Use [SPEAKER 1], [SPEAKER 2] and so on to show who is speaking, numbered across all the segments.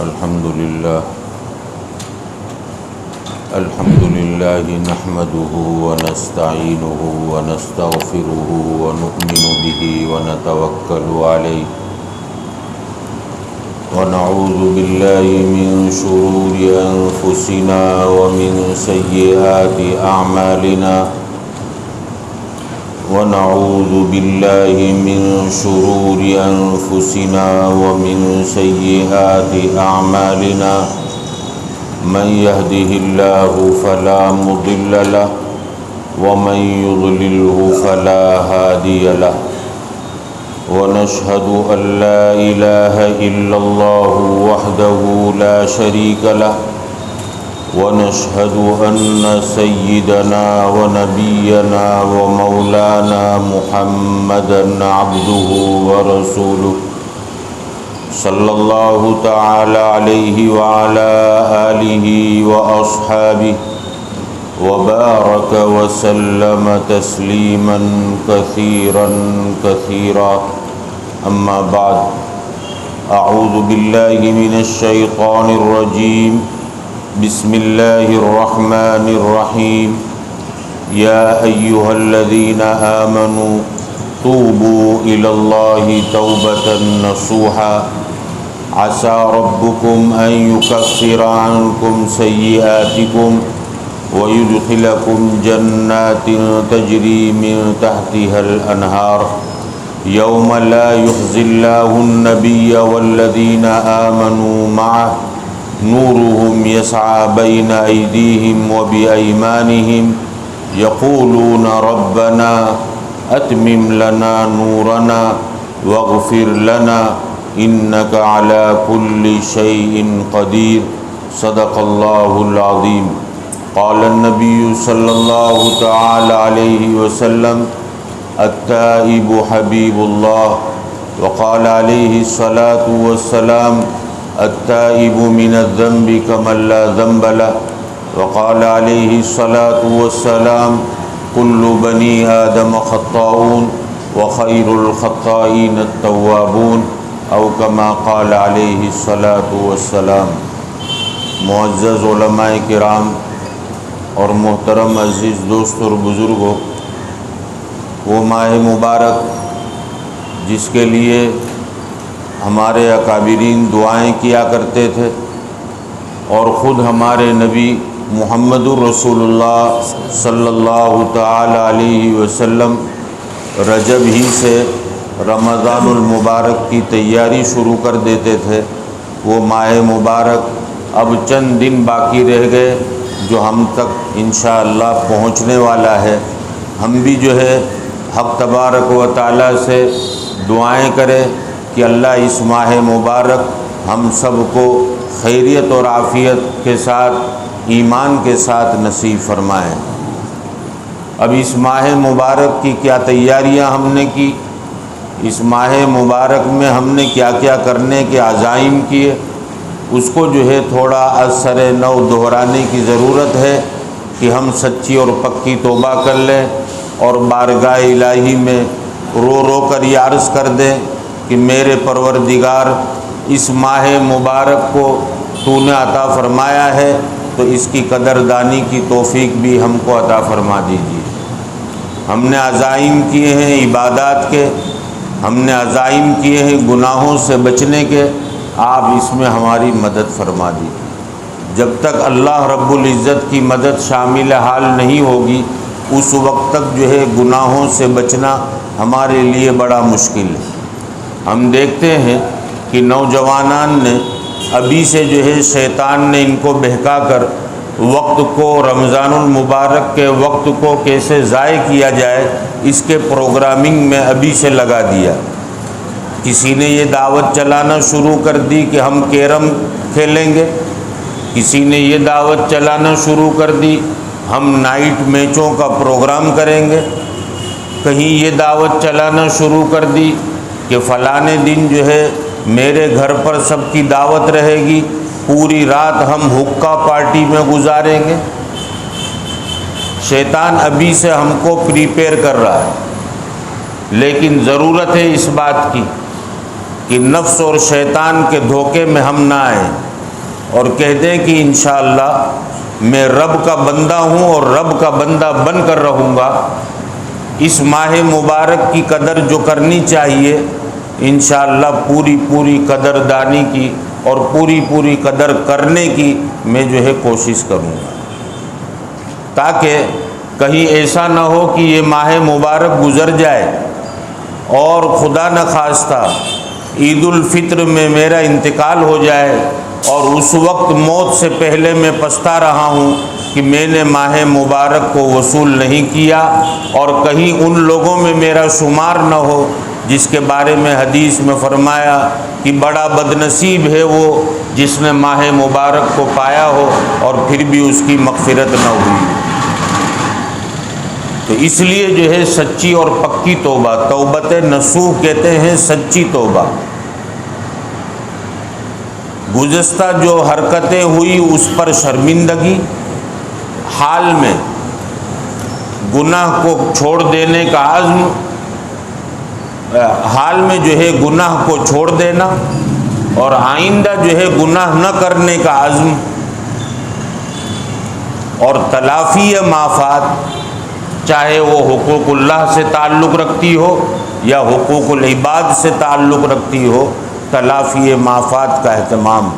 [SPEAKER 1] الحمد لله نحمده ونستعينه ونستغفره ونؤمن به ونتوكل عليه ونعوذ بالله من شرور أنفسنا ومن سيئات أعمالنا ونعوذ بالله من شرور أنفسنا ومن سيئات أعمالنا من يهده الله فلا مضل له ومن يضلله فلا هادي له ونشهد أن لا إله إلا الله وحده لا شريك له ونشهد أن سيدنا ونبينا ومولانا محمدا عبده ورسوله صلى الله تعالى عليه وعلى آله وأصحابه وبارك وسلم تسليما كثيرا كثيرا أما بعد أعوذ بالله من الشيطان الرجيم بسم الله الرحمن الرحيم يا أيها الذين آمنوا توبوا إلى الله توبة نصوحا عسى ربكم أن يكفر عنكم سيئاتكم ويدخلكم جنات تجري من تحتها الأنهار يوم لا يخزي الله النبي والذين آمنوا معه نورهم يسعى بين أيديهم وبأيمانهم يقولون ربنا أتمم لنا نورنا واغفر لنا إنك على كل شيء قدير صدق الله العظيم قال النبي صلى الله تعالى عليه وسلم التائب حبيب الله وقال عليه الصلاة والسلام التائب من الذنب كمن لا ذنب له وقال عليه الصلاة والسلام كل بني آدم خطاؤون وخير الخطائين التوابون او كما قال عليه الصلاة والسلام۔ معزز علماء کرام اور محترم عزیز دوست اور بزرگوں، وہ ماہ مبارک جس کے لیے ہمارے اکابرین دعائیں کیا کرتے تھے اور خود ہمارے نبی محمد الرسول اللہ صلی اللہ تعالی علیہ وسلم رجب ہی سے رمضان المبارک کی تیاری شروع کر دیتے تھے، وہ ماہ مبارک اب چند دن باقی رہ گئے جو ہم تک انشاءاللہ پہنچنے والا ہے۔ ہم بھی جو ہے حق تبارک و تعالیٰ سے دعائیں کریں کہ اللہ اس ماہ مبارک ہم سب کو خیریت اور عافیت کے ساتھ ایمان کے ساتھ نصیب فرمائیں۔ اب اس ماہ مبارک کی کیا تیاریاں ہم نے کی، اس ماہ مبارک میں ہم نے کیا کیا کرنے کے عزائم کیے، اس کو جو ہے تھوڑا از سر نو دہرانے کی ضرورت ہے کہ ہم سچی اور پکی توبہ کر لیں اور بارگاہ الہی میں رو رو کر یہ عرض کر دیں کہ میرے پروردگار اس ماہ مبارک کو تو نے عطا فرمایا ہے تو اس کی قدردانی کی توفیق بھی ہم کو عطا فرما دیجیے۔ ہم نے عزائم کیے ہیں عبادات کے، ہم نے عزائم کیے ہیں گناہوں سے بچنے کے، آپ اس میں ہماری مدد فرما دیجیے۔ جب تک اللہ رب العزت کی مدد شامل حال نہیں ہوگی اس وقت تک جو ہے گناہوں سے بچنا ہمارے لیے بڑا مشکل ہے۔ ہم دیکھتے ہیں کہ نوجوانان نے ابھی سے جو ہے شیطان نے ان کو بہکا کر وقت کو، رمضان المبارک کے وقت کو کیسے ضائع کیا جائے اس کے پروگرامنگ میں ابھی سے لگا دیا۔ کسی نے یہ دعوت چلانا شروع کر دی کہ ہم کیرم کھیلیں گے، کسی نے یہ دعوت چلانا شروع کر دی ہم نائٹ میچوں کا پروگرام کریں گے، کہیں یہ دعوت چلانا شروع کر دی کہ فلانے دن جو ہے میرے گھر پر سب کی دعوت رہے گی، پوری رات ہم حقہ پارٹی میں گزاریں گے۔ شیطان ابھی سے ہم کو پریپیئر کر رہا ہے، لیکن ضرورت ہے اس بات کی کہ نفس اور شیطان کے دھوکے میں ہم نہ آئیں اور کہہ دیں کہ انشاءاللہ میں رب کا بندہ ہوں اور رب کا بندہ بن کر رہوں گا۔ اس ماہ مبارک کی قدر جو کرنی چاہیے انشاءاللہ پوری قدردانی کی اور پوری قدر کرنے کی میں جو ہے کوشش کروں گا، تاکہ کہیں ایسا نہ ہو کہ یہ ماہ مبارک گزر جائے اور خدا نخواستہ عید الفطر میں میرا انتقال ہو جائے اور اس وقت موت سے پہلے میں پچھتا رہا ہوں کہ میں نے ماہ مبارک کو وصول نہیں کیا، اور کہیں ان لوگوں میں میرا شمار نہ ہو جس کے بارے میں حدیث میں فرمایا کہ بڑا بدنصیب ہے وہ جس نے ماہ مبارک کو پایا ہو اور پھر بھی اس کی مغفرت نہ ہوئی۔ تو اس لیے جو ہے سچی اور پکی توبہ، توبت نصوح کہتے ہیں سچی توبہ۔ گزشتہ جو حرکتیں ہوئی اس پر شرمندگی، حال میں گناہ کو چھوڑ دینے کا عزم، حال میں جو ہے گناہ کو چھوڑ دینا اور آئندہ جو ہے گناہ نہ کرنے کا عزم، اور تلافی معافات، چاہے وہ حقوق اللہ سے تعلق رکھتی ہو یا حقوق العباد سے تعلق رکھتی ہو، تلافی معافات کا اہتمام۔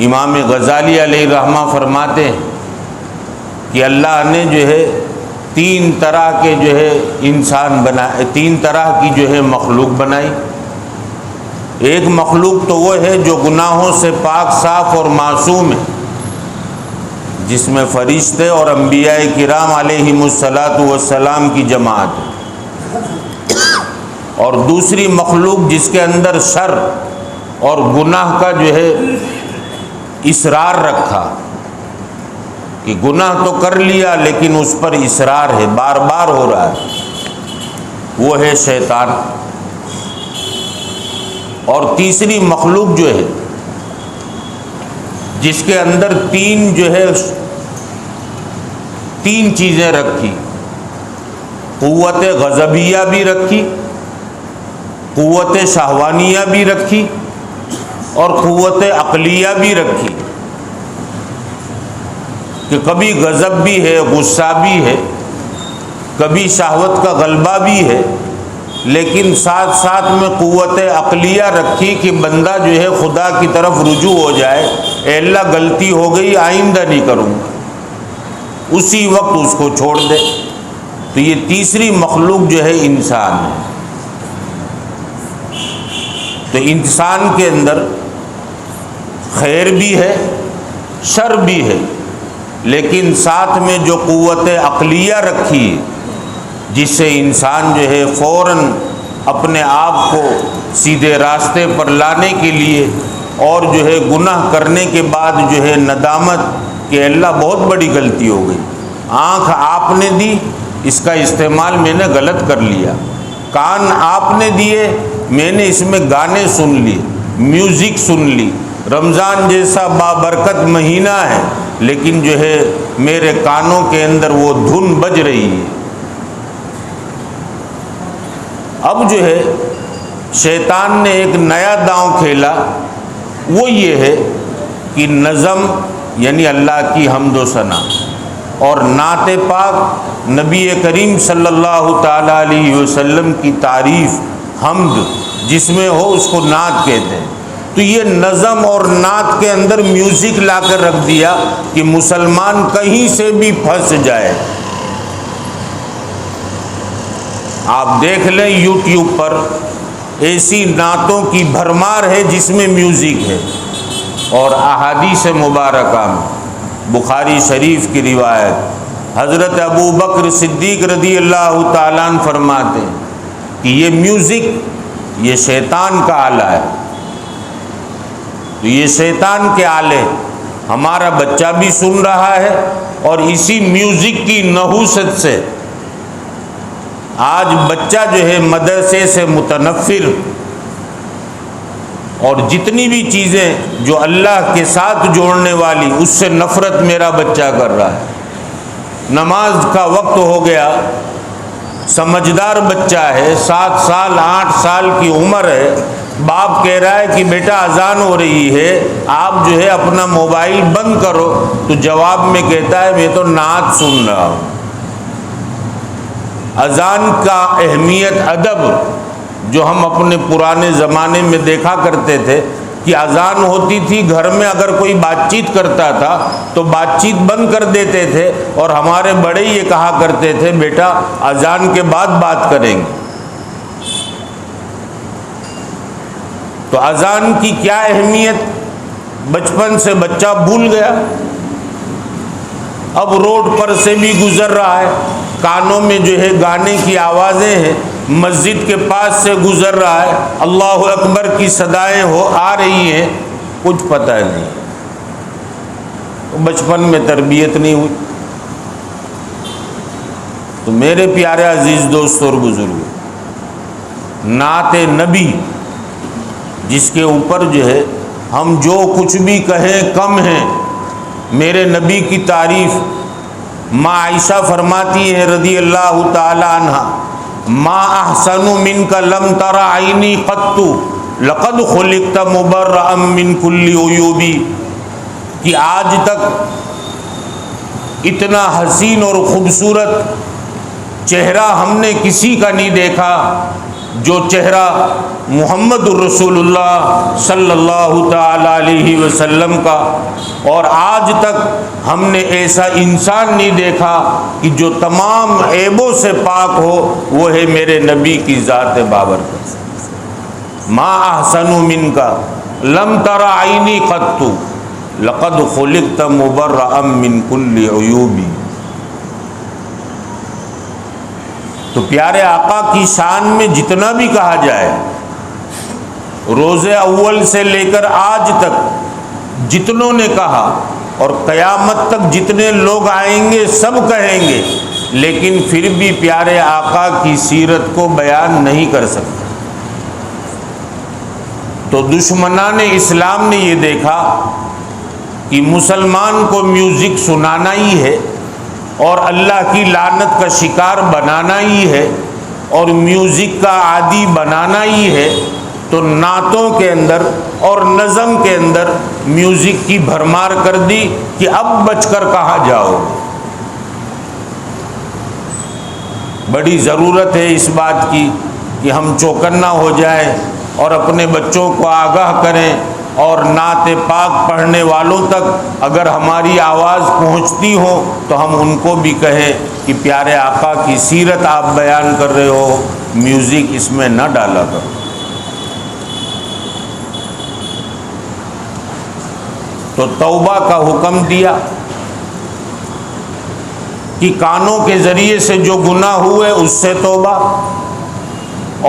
[SPEAKER 1] امام غزالی علیہ رحمہ فرماتے ہیں کہ اللہ نے جو ہے تین طرح کے جو ہے انسان بنائے، تین طرح کی جو ہے مخلوق بنائی۔ ایک مخلوق تو وہ ہے جو گناہوں سے پاک صاف اور معصوم ہے، جس میں فرشتے اور انبیاء کرام علیہم الصلاۃ والسلام کی جماعت ہے، اور دوسری مخلوق جس کے اندر شر اور گناہ کا جو ہے اصرار رکھا کہ گناہ تو کر لیا لیکن اس پر اصرار ہے، بار بار ہو رہا ہے، وہ ہے شیطان۔ اور تیسری مخلوق جو ہے جس کے اندر تین چیزیں رکھی، قوت غضبیہ بھی رکھی، قوت شہوانیہ بھی رکھی اور قوت عقلیہ بھی رکھی، کہ کبھی غضب بھی ہے، غصہ بھی ہے، کبھی شہوت کا غلبہ بھی ہے، لیکن ساتھ ساتھ میں قوت عقلیہ رکھی کہ بندہ جو ہے خدا کی طرف رجوع ہو جائے، اے اللہ غلطی ہو گئی آئندہ نہیں کروں گا، اسی وقت اس کو چھوڑ دے۔ تو یہ تیسری مخلوق جو ہے انسان ہے۔ تو انسان کے اندر خیر بھی ہے، شر بھی ہے، لیکن ساتھ میں جو قوت عقلیہ رکھی جس سے انسان جو ہے فوراً اپنے آپ کو سیدھے راستے پر لانے کے لیے اور جو ہے گناہ کرنے کے بعد جو ہے ندامت کہ اللہ بہت بڑی غلطی ہو گئی، آنکھ آپ نے دی، اس کا استعمال میں نے غلط کر لیا، کان آپ نے دیے، میں نے اس میں گانے سن لیے، میوزک سن لی، رمضان جیسا بابرکت مہینہ ہے لیکن جو ہے میرے کانوں کے اندر وہ دھن بج رہی ہے۔ اب جو ہے شیطان نے ایک نیا داؤں کھیلا، وہ یہ ہے کہ نظم یعنی اللہ کی حمد و ثنا اور نعت پاک نبی کریم صلی اللہ تعالی علیہ وسلم کی تعریف، حمد جس میں ہو اس کو نعت کہتے ہیں۔ تو یہ نظم اور نعت کے اندر میوزک لا کر رکھ دیا کہ مسلمان کہیں سے بھی پھنس جائے۔ آپ دیکھ لیں یوٹیوب پر ایسی نعتوں کی بھرمار ہے جس میں میوزک ہے، اور احادیث مبارکہ میں بخاری شریف کی روایت حضرت ابو بکر صدیق رضی اللہ تعالیٰ عنہ فرماتے ہیں کہ یہ میوزک یہ شیطان کا آلہ ہے، تو یہ شیطان کے آلے ہمارا بچہ بھی سن رہا ہے، اور اسی میوزک کی نحوست سے آج بچہ جو ہے مدرسے سے متنفر، اور جتنی بھی چیزیں جو اللہ کے ساتھ جوڑنے والی اس سے نفرت میرا بچہ کر رہا ہے۔ نماز کا وقت ہو گیا سمجھدار بچہ ہے، 7 سال 8 سال کی عمر ہے، باپ کہہ رہا ہے کہ بیٹا اذان ہو رہی ہے، آپ جو ہے اپنا موبائل بند کرو، تو جواب میں کہتا ہے میں تو نعت سن رہا ہوں۔ اذان کا اہمیت، ادب جو ہم اپنے پرانے زمانے میں دیکھا کرتے تھے کہ اذان ہوتی تھی، گھر میں اگر کوئی بات چیت کرتا تھا تو بات چیت بند کر دیتے تھے، اور ہمارے بڑے یہ کہا کرتے تھے بیٹا اذان کے بعد بات کریں گے۔ تو اذان کی کیا اہمیت بچپن سے بچہ بھول گیا، اب روڈ پر سے بھی گزر رہا ہے، کانوں میں جو ہے گانے کی آوازیں ہیں، مسجد کے پاس سے گزر رہا ہے، اللہ اکبر کی صدائیں آ رہی ہیں، کچھ پتہ نہیں، بچپن میں تربیت نہیں ہوئی۔ تو میرے پیارے عزیز دوست اور بزرگ، نعت نبی جس کے اوپر جو ہے ہم جو کچھ بھی کہیں کم ہیں، میرے نبی کی تعریف، ماں عائشہ فرماتی ہے رضی اللہ تعالی عنہا، ما احسن منک لم تر عینی قط لقد خلقت مبرأ من کل عیوب، کہ آج تک اتنا حسین اور خوبصورت چہرہ ہم نے کسی کا نہیں دیکھا جو چہرہ محمد الرسول اللہ صلی اللہ تعالی علیہ وسلم کا، اور آج تک ہم نے ایسا انسان نہیں دیکھا کہ جو تمام عیبوں سے پاک ہو، وہ ہے میرے نبی کی ذات بابرکت۔ ما احسن منک لم تر عینی قط لقد خلقت مبرأ من کل عیوب۔ تو پیارے آقا کی شان میں جتنا بھی کہا جائے، روز اول سے لے کر آج تک جتنوں نے کہا، اور قیامت تک جتنے لوگ آئیں گے سب کہیں گے، لیکن پھر بھی پیارے آقا کی سیرت کو بیان نہیں کر سکتے۔ تو دشمنان اسلام نے یہ دیکھا کہ مسلمان کو میوزک سنانا ہی ہے اور اللہ کی لعنت کا شکار بنانا ہی ہے اور میوزک کا عادی بنانا ہی ہے، تو نعتوں کے اندر اور نظم کے اندر میوزک کی بھرمار کر دی کہ اب بچ کر کہاں جاؤ۔ بڑی ضرورت ہے اس بات کی کہ ہم چوکنا ہو جائیں اور اپنے بچوں کو آگاہ کریں، اور نعت پاک پڑھنے والوں تک اگر ہماری آواز پہنچتی ہو تو ہم ان کو بھی کہیں کہ پیارے آقا کی سیرت آپ بیان کر رہے ہو، میوزک اس میں نہ ڈالا کرو۔ تو توبہ کا حکم دیا کہ کانوں کے ذریعے سے جو گناہ ہوئے اس سے توبہ،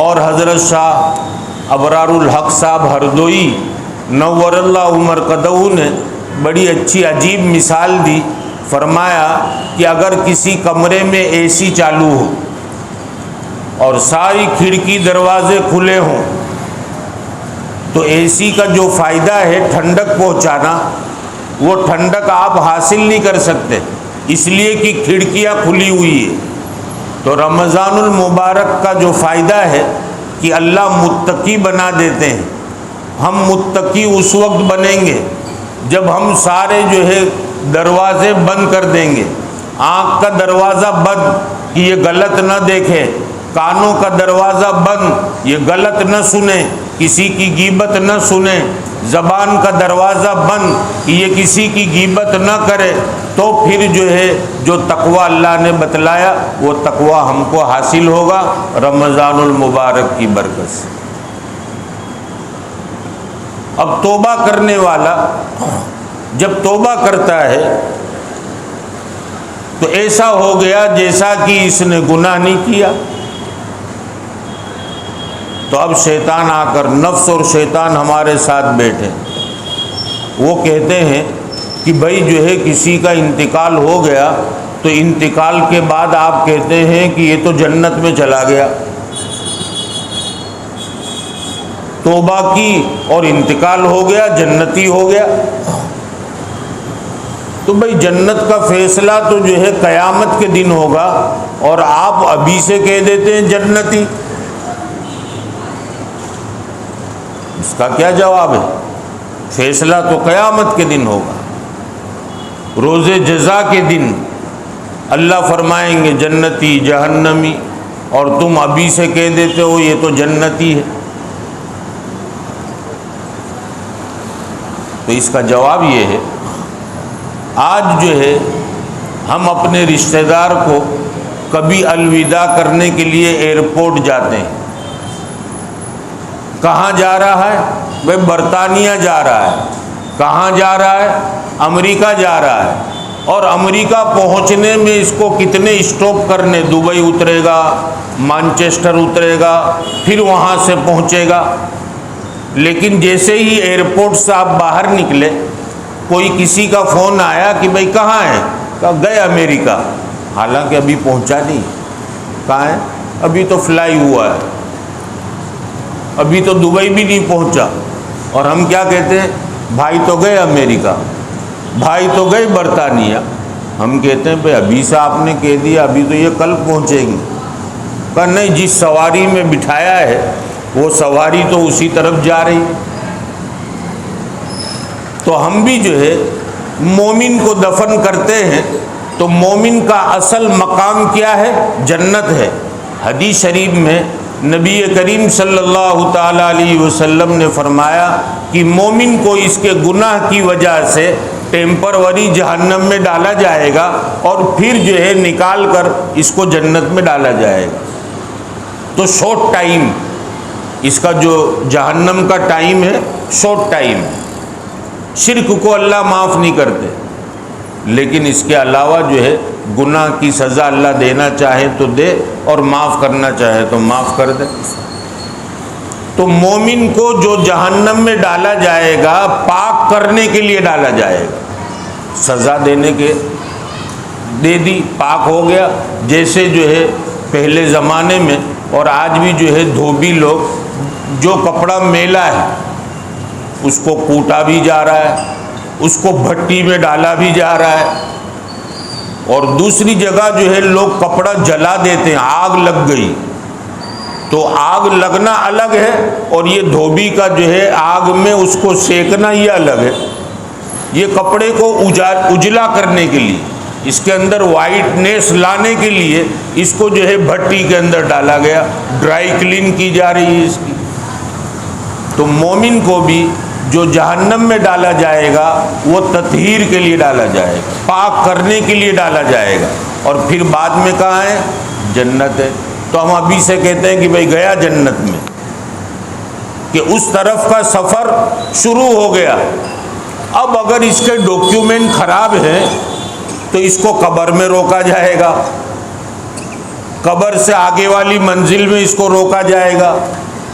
[SPEAKER 1] اور حضرت شاہ ابرار الحق صاحب ہردوئی نور اللہ مرقدہ نے بڑی اچھی عجیب مثال دی، فرمایا کہ اگر کسی کمرے میں اے سی چالو ہو اور ساری کھڑکی دروازے کھلے ہوں تو اے سی کا جو فائدہ ہے ٹھنڈک پہنچانا، وہ ٹھنڈک آپ حاصل نہیں کر سکتے، اس لیے کہ کھڑکیاں کھلی ہوئی ہیں۔ تو رمضان المبارک کا جو فائدہ ہے کہ اللہ متقی بنا دیتے ہیں۔ ہم متقی اس وقت بنیں گے جب ہم سارے جو ہے دروازے بند کر دیں گے، آنکھ کا دروازہ بند کہ یہ غلط نہ دیکھے، کانوں کا دروازہ بند یہ غلط نہ سنے، کسی کی غیبت نہ سنے، زبان کا دروازہ بند کہ یہ کسی کی غیبت نہ کرے، تو پھر جو ہے جو تقوی اللہ نے بتلایا وہ تقوی ہم کو حاصل ہوگا رمضان المبارک کی برکت سے۔ اب توبہ کرنے والا جب توبہ کرتا ہے تو ایسا ہو گیا جیسا کہ اس نے گناہ نہیں کیا، تو اب شیطان آ کر، نفس اور شیطان ہمارے ساتھ بیٹھے، وہ کہتے ہیں کہ بھائی جو ہے کسی کا انتقال ہو گیا تو انتقال کے بعد آپ کہتے ہیں کہ یہ تو جنت میں چلا گیا، توبہ کی اور انتقال ہو گیا، جنتی ہو گیا۔ تو بھائی جنت کا فیصلہ تو جو ہے قیامت کے دن ہوگا، اور آپ ابھی سے کہہ دیتے ہیں جنتی، اس کا کیا جواب ہے؟ فیصلہ تو قیامت کے دن ہوگا، روز جزا کے دن اللہ فرمائیں گے جنتی جہنمی، اور تم ابھی سے کہہ دیتے ہو یہ تو جنتی ہے۔ تو اس کا جواب یہ ہے، آج جو ہے ہم اپنے رشتہ دار کو کبھی الوداع کرنے کے لیے ایئرپورٹ جاتے ہیں، کہاں جا رہا ہے؟ بھائی برطانیہ جا رہا ہے۔ کہاں جا رہا ہے؟ امریکہ جا رہا ہے، اور امریکہ پہنچنے میں اس کو کتنے اسٹاپ کرنے، دبئی اترے گا، مانچسٹر اترے گا، پھر وہاں سے پہنچے گا۔ لیکن جیسے ہی ایئرپورٹ سے آپ باہر نکلے، کوئی کسی کا فون آیا کہ بھائی کہاں ہے؟ کہا گئے امریکہ، حالانکہ ابھی پہنچا نہیں۔ کہاں ہے؟ ابھی تو فلائی ہوا ہے، ابھی تو دبئی بھی نہیں پہنچا۔ اور ہم کیا کہتے ہیں؟ بھائی تو گئے امریکہ، بھائی تو گئے برطانیہ۔ ہم کہتے ہیں بھائی ابھی سے آپ نے کہہ دیا، ابھی تو یہ کل پہنچیں گے۔ کہا نہیں، جس سواری میں بٹھایا ہے وہ سواری تو اسی طرف جا رہی۔ تو ہم بھی جو ہے مومن کو دفن کرتے ہیں تو مومن کا اصل مقام کیا ہے؟ جنت ہے۔ حدیث شریف میں نبی کریم صلی اللہ تعالی علیہ وسلم نے فرمایا کہ مومن کو اس کے گناہ کی وجہ سے ٹیمپروری جہنم میں ڈالا جائے گا، اور پھر جو ہے نکال کر اس کو جنت میں ڈالا جائے گا۔ تو شارٹ ٹائم، اس کا جو جہنم کا ٹائم ہے شارٹ ٹائم۔ شرک کو اللہ معاف نہیں کرتے، لیکن اس کے علاوہ جو ہے گناہ کی سزا اللہ دینا چاہے تو دے، اور معاف کرنا چاہے تو معاف کر دے۔ تو مومن کو جو جہنم میں ڈالا جائے گا پاک کرنے کے لیے ڈالا جائے گا، سزا دینے کے دے دی، پاک ہو گیا۔ جیسے جو ہے پہلے زمانے میں اور آج بھی جو ہے دھوبی لوگ جو کپڑا میلا ہے اس کو کوٹا بھی جا رہا ہے، اس کو بھٹی میں ڈالا بھی جا رہا ہے، اور دوسری جگہ جو ہے لوگ کپڑا جلا دیتے ہیں، آگ لگ گئی تو آگ لگنا الگ ہے، اور یہ دھوبی کا جو ہے آگ میں اس کو سینکنا یہ الگ ہے۔ یہ کپڑے کو اجلا کرنے کے لیے، اس کے اندر وائٹنیس لانے کے لیے اس کو جو ہے بھٹی کے اندر ڈالا گیا، ڈرائی کلین کی جا رہی ہے اس کی۔ تو مومن کو بھی جو جہنم میں ڈالا جائے گا وہ تطہیر کے لیے ڈالا جائے گا، پاک کرنے کے لیے ڈالا جائے گا، اور پھر بعد میں کہاں ہے؟ جنت ہے۔ تو ہم ابھی سے کہتے ہیں کہ بھائی گیا جنت میں، کہ اس طرف کا سفر شروع ہو گیا۔ اب اگر اس کے ڈاکیومنٹ خراب ہیں تو اس کو قبر میں روکا جائے گا، قبر سے آگے والی منزل میں اس کو روکا جائے گا۔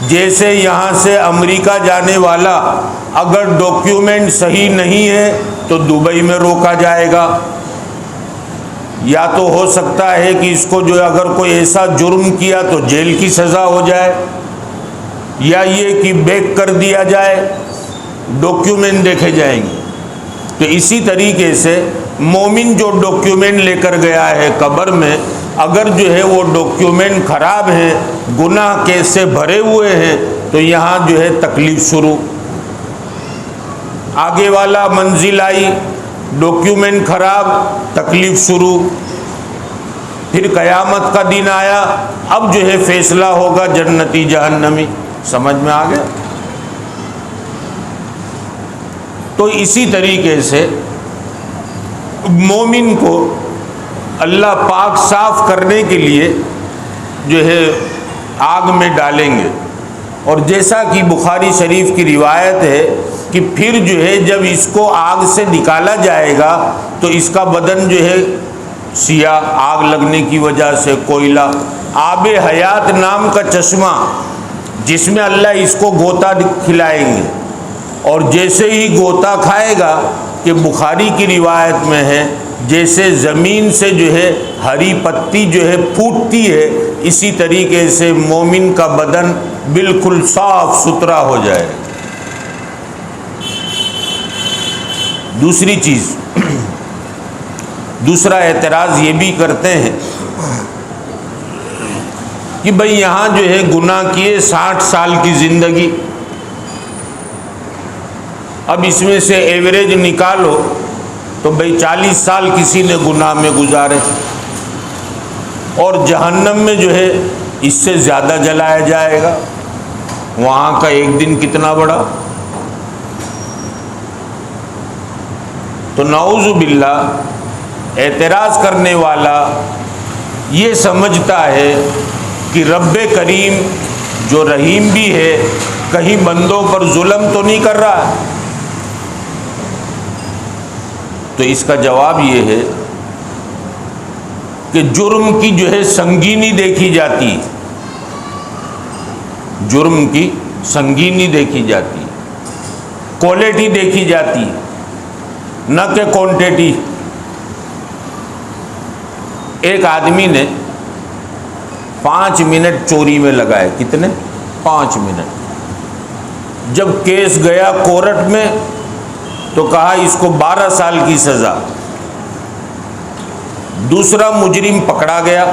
[SPEAKER 1] جیسے یہاں سے امریکہ جانے والا اگر ڈاکیومنٹ صحیح نہیں ہے تو دبئی میں روکا جائے گا، یا تو ہو سکتا ہے کہ اس کو جو اگر کوئی ایسا جرم کیا تو جیل کی سزا ہو جائے، یا یہ کہ بیک کر دیا جائے، ڈاکیومنٹ دیکھے جائیں گے۔ تو اسی طریقے سے مومن جو ڈاکیومنٹ لے کر گیا ہے قبر میں، اگر جو ہے وہ ڈاکیومنٹ خراب ہیں، گناہ کے سے بھرے ہوئے ہیں، تو یہاں جو ہے تکلیف شروع۔ آگے والا منزل آئی، ڈاکیومنٹ خراب، تکلیف شروع۔ پھر قیامت کا دن آیا، اب جو ہے فیصلہ ہوگا جنتی جہنمی۔ سمجھ میں آ گیا؟ تو اسی طریقے سے مومن کو اللہ پاک صاف کرنے کے لیے جو ہے آگ میں ڈالیں گے، اور جیسا کہ بخاری شریف کی روایت ہے کہ پھر جو ہے جب اس کو آگ سے نکالا جائے گا تو اس کا بدن جو ہے سیاہ، آگ لگنے کی وجہ سے کوئلہ، آب حیات نام کا چشمہ جس میں اللہ اس کو غوطہ کھلائیں گے، اور جیسے ہی غوطہ کھائے گا، کہ بخاری کی روایت میں ہے جیسے زمین سے جو ہے ہری پتی جو ہے پھوٹتی ہے، اسی طریقے سے مومن کا بدن بالکل صاف ستھرا ہو جائے۔ دوسری چیز دوسرا اعتراض یہ بھی کرتے ہیں کہ بھئی یہاں جو ہے گناہ کیے 60 سال کی زندگی، اب اس میں سے ایوریج نکالو تو بھئی 40 سال کسی نے گناہ میں گزارے، اور جہنم میں جو ہے اس سے زیادہ جلایا جائے گا، وہاں کا ایک دن کتنا بڑا۔ تو نعوذ باللہ اعتراض کرنے والا یہ سمجھتا ہے کہ رب کریم جو رحیم بھی ہے کہیں بندوں پر ظلم تو نہیں کر رہا۔ تو اس کا جواب یہ ہے کہ جرم کی جو ہے سنگینی دیکھی جاتی، جرم کی سنگینی دیکھی جاتی، کوالٹی دیکھی جاتی، نہ کہ کوانٹیٹی۔ ایک آدمی نے 5 منٹ چوری میں لگائے، کتنے؟ 5 منٹ۔ جب کیس گیا کورٹ میں تو کہا اس کو 12 سال کی سزا۔ دوسرا مجرم پکڑا گیا،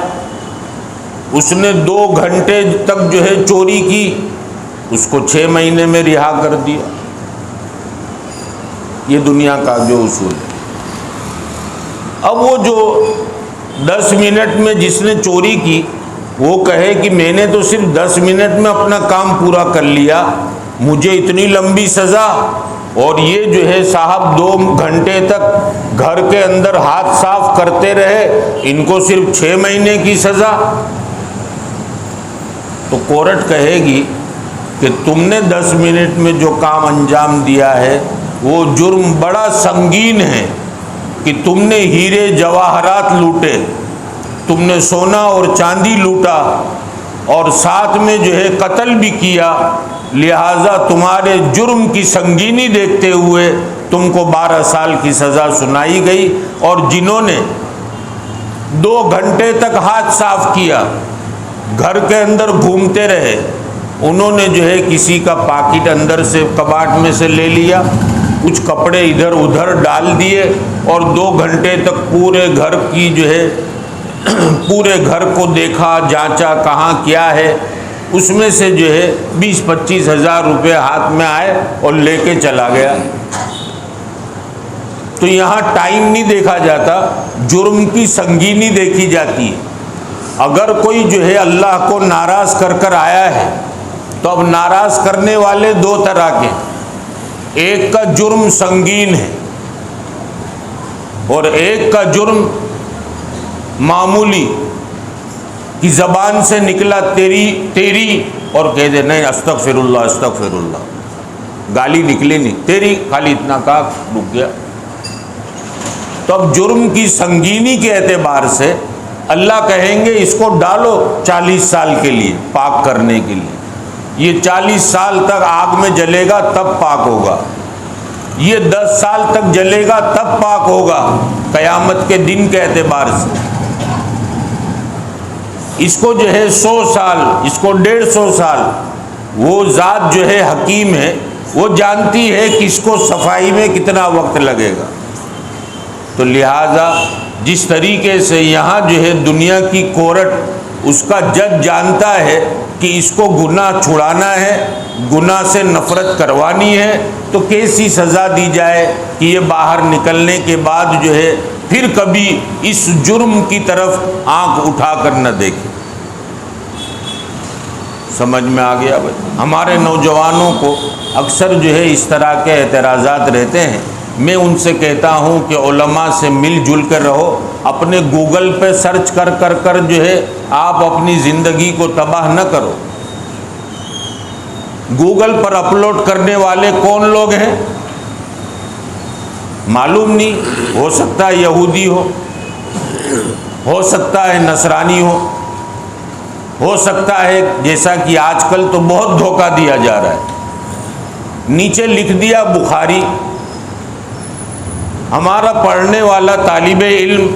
[SPEAKER 1] اس نے 2 گھنٹے تک جو ہے چوری کی، اس کو 6 مہینے میں رہا کر دیا۔ یہ دنیا کا جو اصول ہے۔ اب وہ جو 10 منٹ میں جس نے چوری کی وہ کہے کہ میں نے تو صرف 10 منٹ میں اپنا کام پورا کر لیا، مجھے اتنی لمبی سزا، اور یہ جو ہے صاحب 2 گھنٹے تک گھر کے اندر ہاتھ صاف کرتے رہے، ان کو صرف 6 مہینے کی سزا۔ تو کورٹ کہے گی کہ تم نے 10 منٹ میں جو کام انجام دیا ہے وہ جرم بڑا سنگین ہے کہ تم نے ہیرے جواہرات لوٹے، تم نے سونا اور چاندی لوٹا، اور ساتھ میں جو ہے قتل بھی کیا، لہٰذا تمہارے جرم کی سنگینی دیکھتے ہوئے تم کو 12 سال کی سزا سنائی گئی۔ اور جنہوں نے 2 گھنٹے تک ہاتھ صاف کیا، گھر کے اندر گھومتے رہے، انہوں نے جو ہے کسی کا پاکٹ اندر سے کباٹ میں سے لے لیا، کچھ کپڑے ادھر ادھر ڈال دیے، اور 2 گھنٹے تک پورے گھر کی جو ہے پورے گھر کو دیکھا، جانچا کہاں کیا ہے، اس میں سے جو ہے 20-25 ہزار روپے ہاتھ میں آئے اور لے کے چلا گیا۔ تو یہاں ٹائم نہیں دیکھا جاتا، جرم کی سنگینی دیکھی جاتی ہے۔ اگر کوئی جو ہے اللہ کو ناراض کر کر آیا ہے تو اب ناراض کرنے والے 2 طرح کے، ایک کا جرم سنگین ہے اور ایک کا جرم معمولی، کی زبان سے نکلا تیری اور کہہ دے نہیں استغفر اللہ استغفر اللہ، گالی نکلی نہیں، تیری، خالی اتنا کہا رک گیا۔ تو اب جرم کی سنگینی کے اعتبار سے اللہ کہیں گے اس کو ڈالو 40 سال کے لیے پاک کرنے کے لیے، یہ 40 سال تک آگ میں جلے گا تب پاک ہوگا، یہ 10 سال تک جلے گا تب پاک ہوگا قیامت کے دن کے اعتبار سے۔ اس کو جو ہے 100 سال، اس کو 150 سال، وہ ذات جو ہے حکیم ہے، وہ جانتی ہے کہ اس کو صفائی میں کتنا وقت لگے گا۔ تو لہٰذا جس طریقے سے یہاں جو ہے دنیا کی کورٹ، اس کا جج جانتا ہے کہ اس کو گناہ چھڑانا ہے، گناہ سے نفرت کروانی ہے، تو کیسی سزا دی جائے کہ یہ باہر نکلنے کے بعد جو ہے پھر کبھی اس جرم کی طرف آنکھ اٹھا کر نہ دیکھے۔ سمجھ میں آ گیا بھائی؟ ہمارے نوجوانوں کو اکثر جو ہے اس طرح کے اعتراضات رہتے ہیں، میں ان سے کہتا ہوں کہ علماء سے مل جل کر رہو، اپنے گوگل پہ سرچ کر کر جو ہے آپ اپنی زندگی کو تباہ نہ کرو۔ گوگل پر اپلوڈ کرنے والے کون لوگ ہیں معلوم نہیں، ہو سکتا ہے یہودی ہو سکتا ہے نصرانی ہو سکتا ہے، جیسا کہ آج کل تو بہت دھوکہ دیا جا رہا ہے، نیچے لکھ دیا بخاری۔ ہمارا پڑھنے والا طالب علم،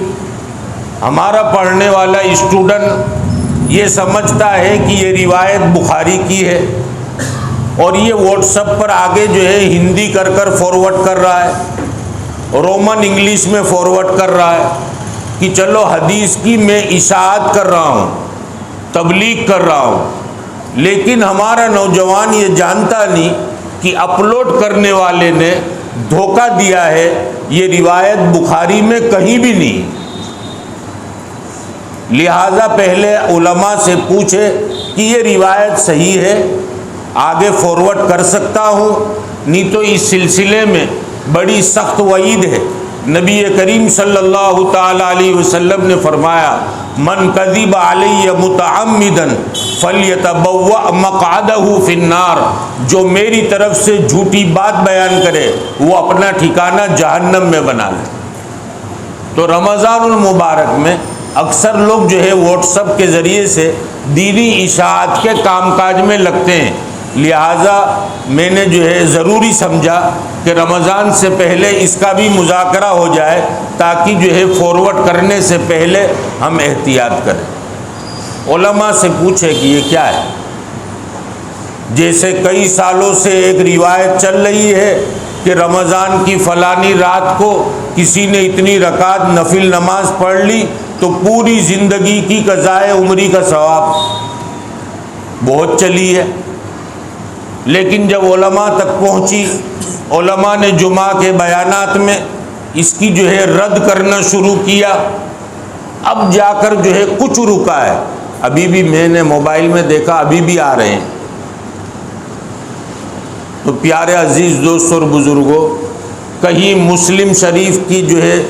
[SPEAKER 1] ہمارا پڑھنے والا اسٹوڈنٹ یہ سمجھتا ہے کہ یہ روایت بخاری کی ہے، اور یہ واٹس ایپ پر آگے جو ہے ہندی کر فارورڈ کر رہا ہے، رومن انگلش میں فارورڈ کر رہا ہے، کہ چلو حدیث کی میں اشاعت کر رہا ہوں، تبلیغ کر رہا ہوں، لیکن ہمارا نوجوان یہ جانتا نہیں کہ اپلوڈ کرنے والے نے دھوکہ دیا ہے، یہ روایت بخاری میں کہیں بھی نہیں۔ لہذا پہلے علماء سے پوچھے کہ یہ روایت صحیح ہے، آگے فارورڈ کر سکتا ہوں، نہیں تو اس سلسلے میں بڑی سخت وعید ہے۔ نبی کریم صلی اللہ تعالی علیہ وسلم نے فرمایا من کذب علی متعمدا فلیتبوأ مقعدہ فی النار، جو میری طرف سے جھوٹی بات بیان کرے وہ اپنا ٹھکانہ جہنم میں بنا لے۔ تو رمضان المبارک میں اکثر لوگ جو ہے واٹس ایپ کے ذریعے سے دینی اشاعت کے کام کاج میں لگتے ہیں، لہٰذا میں نے جو ہے ضروری سمجھا کہ رمضان سے پہلے اس کا بھی مذاکرہ ہو جائے تاکہ جو ہے فارورڈ کرنے سے پہلے ہم احتیاط کریں۔ علماء سے پوچھے کہ یہ کیا ہے؟ جیسے کئی سالوں سے ایک روایت چل رہی ہے کہ رمضان کی فلانی رات کو کسی نے اتنی رکعت نفل نماز پڑھ لی تو پوری زندگی کی قضائے عمری کا ثواب، بہت چلی ہے۔ لیکن جب علماء تک پہنچی، علماء نے جمعہ کے بیانات میں اس کی جو ہے رد کرنا شروع کیا، اب جا کر جو ہے کچھ رکا ہے۔ ابھی بھی میں نے موبائل میں دیکھا، ابھی بھی آ رہے ہیں۔ تو پیارے عزیز دوست اور بزرگوں، کہیں مسلم شریف کی جو ہے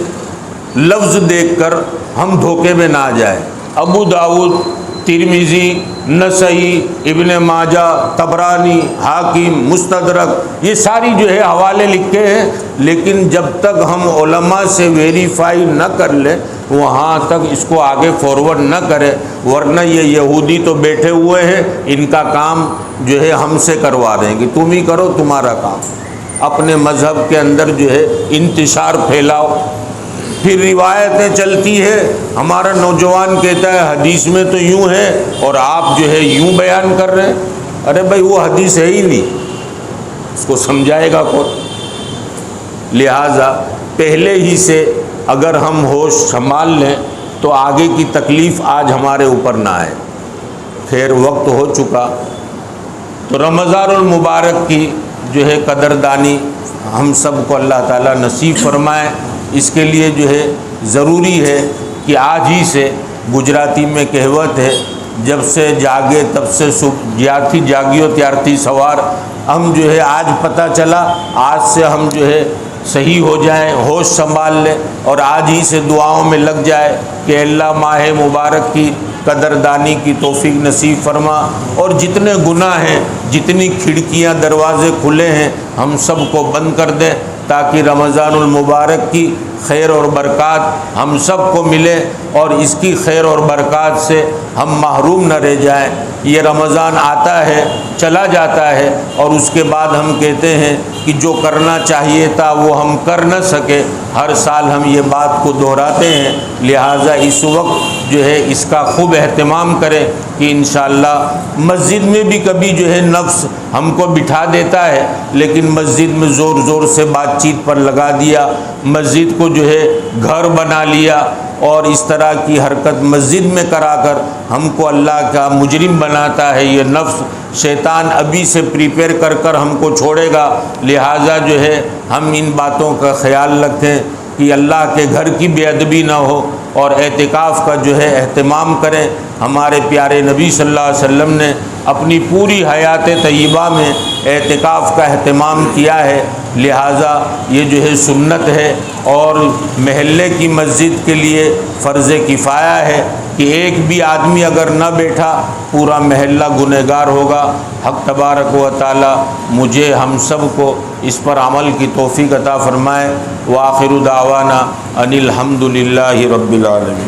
[SPEAKER 1] لفظ دیکھ کر ہم دھوکے میں نہ آ جائیں۔ ابو داؤد، ترمذی، نسائی، ابن ماجہ، طبرانی، حاکم، مستدرک، یہ ساری جو ہے حوالے لکھے ہیں، لیکن جب تک ہم علماء سے ویریفائی نہ کر لیں وہاں تک اس کو آگے فارورڈ نہ کرے، ورنہ یہ یہودی تو بیٹھے ہوئے ہیں، ان کا کام جو ہے ہم سے کروا دیں گے، تم ہی کرو تمہارا کام، اپنے مذہب کے اندر جو ہے انتشار پھیلاؤ۔ پھر روایتیں چلتی ہے، ہمارا نوجوان کہتا ہے حدیث میں تو یوں ہے اور آپ جو ہے یوں بیان کر رہے ہیں۔ ارے بھائی وہ حدیث ہے ہی نہیں، اس کو سمجھائے گا کون؟ لہٰذا پہلے ہی سے اگر ہم ہوش سنبھال لیں تو آگے کی تکلیف آج ہمارے اوپر نہ آئے۔ خیر وقت ہو چکا، تو رمضان المبارک کی جو ہے قدردانی ہم سب کو اللہ تعالیٰ نصیب فرمائے۔ اس کے لیے جو ہے ضروری ہے کہ آج ہی سے، گجراتی میں کہوت ہے، جب سے جاگے تب سے جیارتی جاگیو تیارتی سوار، ہم جو ہے آج پتہ چلا، آج سے ہم جو ہے صحیح ہو جائیں، ہوش سنبھال لیں اور آج ہی سے دعاؤں میں لگ جائے کہ اللہ ماہ مبارک کی قدردانی کی توفیق نصیب فرما، اور جتنے گناہ ہیں، جتنی کھڑکیاں دروازے کھلے ہیں، ہم سب کو بند کر دیں تاکہ رمضان المبارک کی خیر اور برکات ہم سب کو ملے اور اس کی خیر اور برکات سے ہم محروم نہ رہ جائیں۔ یہ رمضان آتا ہے چلا جاتا ہے اور اس کے بعد ہم کہتے ہیں کہ جو کرنا چاہیے تھا وہ ہم کر نہ سکے، ہر سال ہم یہ بات کو دہراتے ہیں۔ لہٰذا اس وقت جو ہے اس کا خوب اہتمام کریں کہ انشاءاللہ مسجد میں بھی کبھی جو ہے نفس ہم کو بٹھا دیتا ہے، لیکن مسجد میں زور زور سے بات چیت پر لگا دیا، مسجد کو جو ہے گھر بنا لیا اور اس طرح کی حرکت مسجد میں کرا کر ہم کو اللہ کا مجرم بناتا ہے۔ یہ نفس شیطان ابھی سے پریپیئر کر کر ہم کو چھوڑے گا، لہٰذا جو ہے ہم ان باتوں کا خیال رکھیں کہ اللہ کے گھر کی بے ادبی نہ ہو اور اعتکاف کا جو ہے اہتمام کریں۔ ہمارے پیارے نبی صلی اللہ علیہ وسلم نے اپنی پوری حیات طیبہ میں اعتکاف کا اہتمام کیا ہے، لہٰذا یہ جو ہے سنت ہے اور محلے کی مسجد کے لیے فرض کفایہ ہے کہ ایک بھی آدمی اگر نہ بیٹھا پورا محلہ گنہگار ہوگا۔ حق تبارک و تعالی مجھے ہم سب کو اس پر عمل کی توفیق عطا فرمائے۔ وآخر دعوانا ان الحمد للہ رب العالمین۔